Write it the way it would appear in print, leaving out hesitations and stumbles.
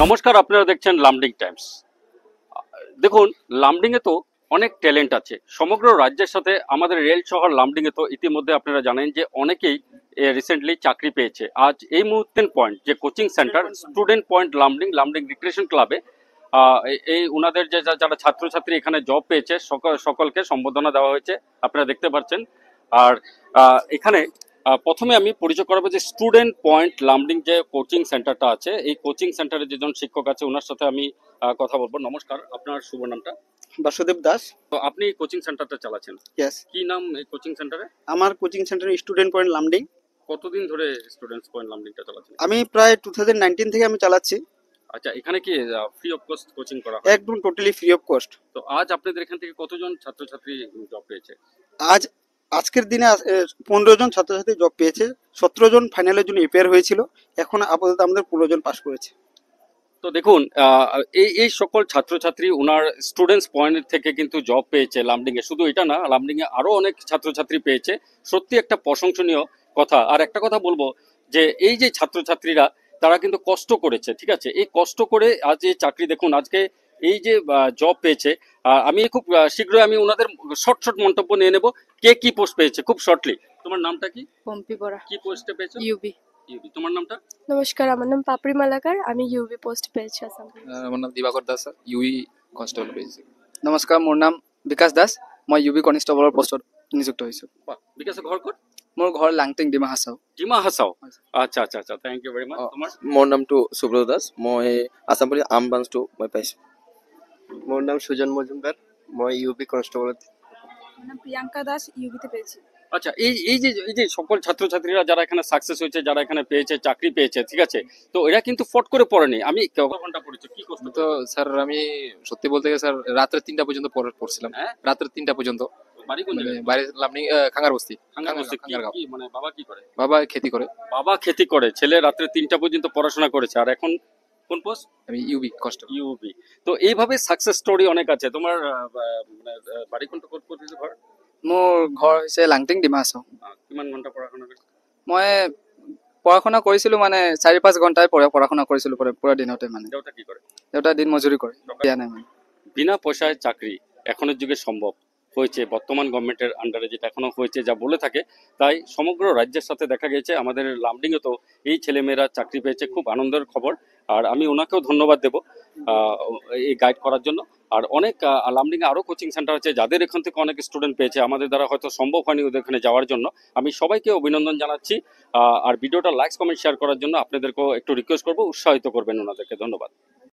নমস্কার, আপনারা দেখছেন লামডিং টাইমস। দেখুন, লামডিংয়ে তো অনেক ট্যালেন্ট আছে। সমগ্র রাজ্যের সাথে আমাদের রেল শহর লামডিংয়ে তো ইতিমধ্যে আপনারা জানেন যে অনেকেই রিসেন্টলি চাকরি পেয়েছে। আজ এই মুহূর্তে পয়েন্ট যে coaching centre student point Lumding Lumding recreation ক্লাবে এই ওনাদের যে যারা ছাত্রছাত্রী এখানে জব পেয়েছে সকলকে সম্বোধনা দেওয়া হয়েছে, আপনারা দেখতে পাচ্ছেন। আর এখানে প্রথমে আমি পরিচয় করাবো যে স্টুডেন্ট পয়েন্ট লামডিং যে কোচিং সেন্টারটা আছে, এই কোচিং সেন্টারে যেজন শিক্ষক আছে ওনার সাথে আমি কথা বলবো। নমস্কার, আপনার শুভ নামটা? বাসুদেব দাস। তো আপনি কোচিং সেন্টারটা চালাচ্ছেন, ইয়েস। কি নাম এই কোচিং সেন্টারে? আমার coaching centre student point Lumding. কতদিন ধরে স্টুডেন্টস পয়েন্ট লামডিংটা চালাচ্ছেন? আমি প্রায় 2019 থেকে আমি চালাচ্ছি। আচ্ছা, এখানে কি ফ্রি অফ কস্ট কোচিং করা হয়? একদম টোটালি ফ্রি অফ কস্ট। তো আজ আপনাদের এখান থেকে কতজন ছাত্রছাত্রী জব পেয়েছে? আজকের দিনে 15 জন ছাত্রছাত্রী জব পেয়েছে। 17 জন ফাইনালের জন্য প্রিপেয়ার হয়েছিল। এখন আপাতত আমাদের 15 জন পাস করেছে। তো দেখুন, এই সকল ছাত্রছাত্রী ওনার স্টুডেন্টস পয়েন্ট থেকে কিন্তু জব পেয়েছে লামডিং এ। শুধু এটা না, লামডিং এ আরো অনেক ছাত্রছাত্রী পেয়েছে। সত্যি একটা প্রশংসনীয় কথা। আর একটা কথা বলবো যে এই যে ছাত্রছাত্রীরা তারা কিন্তু কষ্ট করেছে, ঠিক আছে? এই কষ্ট করে আজ এই চাকরি, দেখুন আজকে এই যে জব পেয়েছে। আমি খুব শীঘ্রই আমি ওনাদের শর্ট মন্তব্য নিয়ে নেব, কে কি পোস্ট পেয়েছে খুব শর্টলি। তোমার নামটা কি? পম্পি বড়া, কি পোস্টে পেয়েছো? ইউবি। ইউবি। তোমার নামটা? নমস্কার, আমার নাম পাপড়ি মালাকার, আমি ইউবি পোস্ট পেয়েছি আসাম। মোৰ নাম দিবাকৰ দাস, ইউই কনষ্টেবল পেয়েছি। নমস্কাৰ, মোৰ নাম বিকাশ দাস, মই ইউ বি কনিষ্টেবলৰ পোষ্টত নিযুক্ত হৈছোঁ। বাহ, বিকাশের ঘর কোট? মোৰ ঘৰ লাংটিং ডিমা হাছাও। ডিমা হাছাও। আচ্ছা আচ্ছা আচ্ছা, থ্যাংক ইউ ভেরি মাচ। তোমার? মোৰ নামটো সুব্ৰত দাস, মই আছাম পুলিচ আৰ্ম ব্ৰাঞ্চটো মই পাইছোঁ। মোৰ নাম সুজন মজুমদার, মই ইউপি কনস্টেবলত। নাম প্রিয়াঙ্কা দাস, ইউবিতে পেয়েছি। আচ্ছা, এই যে সকল ছাত্রছাত্রীরা যারা এখানে সাকসেস হয়েছে, যারা এখানে পেয়েছে, চাকরি পেয়েছে, ঠিক আছে? তো এরা কিন্তু ফট করে পড়েনি। আমি কত ঘন্টা পড়েছি, কি কষ্ট তো স্যার আমি সত্যি বলতে গেলে স্যার রাত্রে 3টা পর্যন্ত পড়ছিলাম। হ্যাঁ? রাত্রে 3টা পর্যন্ত। বাড়ি কোন মানে জায়গায়? বাইরে লামডিং খাঙ্গার বস্তি। খাঙ্গার বস্তি। খাঙ্গারগাঁও। কি মানে বাবা কি করে? বাবা খেতি করে। বাবা খেতি করে, ছেলে রাত্রে 3টা পর্যন্ত পড়াশোনা করেছে। আর এখন কোন পোস্ট? আমি ইউবি কনস্টেবল। ইউবি। তো এইভাবে সাকসেস স্টোরি অনেক আছে। তোমার মানে বাড়ি কোনটা কোন পদ্ধতি ঘর? মোৰ ঘৰ হৈছে লাংটিং ডিমা হাছাও। কিমান ঘন্টা পড়াশোনা করেছে? মই পঢ়া শুনা কৰিছিলোঁ, মানে 4-5 ঘণ্টাই পঢ়া শুনা কৰিছিলোঁ পুৰা দিনতে। মানে দেউতা কি করে? দেউতা দিন মজুৰি কৰে, দিয়া নাই মানে। বিনা পয়সায় চাকরি এখনের যুগে সম্ভব হয়েছে, বর্তমান গভর্নমেন্টের আন্ডারে যেটা এখনো হয়েছে, যা বলে থাকে তাই সমগ্র রাজ্যের সাথে দেখা গেছে। আমাদের লামডিংয়ে তো এই ছেলেমেয়েরা চাকরি পেয়েছে, খুব আনন্দের খবর। আর আমি ওনাকেও ধন্যবাদ দেবো এই গাইড করার জন্য। আর অনেক লামডিংয়ে আরও কোচিং সেন্টার আছে যাদের এখান থেকে অনেক স্টুডেন্ট পেয়েছে, আমাদের দ্বারা হয়তো সম্ভব হয়নি ওদের এখানে যাওয়ার জন্য। আমি সবাইকে অভিনন্দন জানাচ্ছি। আর ভিডিওটা লাইক কমেন্ট শেয়ার করার জন্য আপনাদেরকেও একটু রিকোয়েস্ট করবো, উৎসাহিত করবেন ওনাদেরকে। ধন্যবাদ।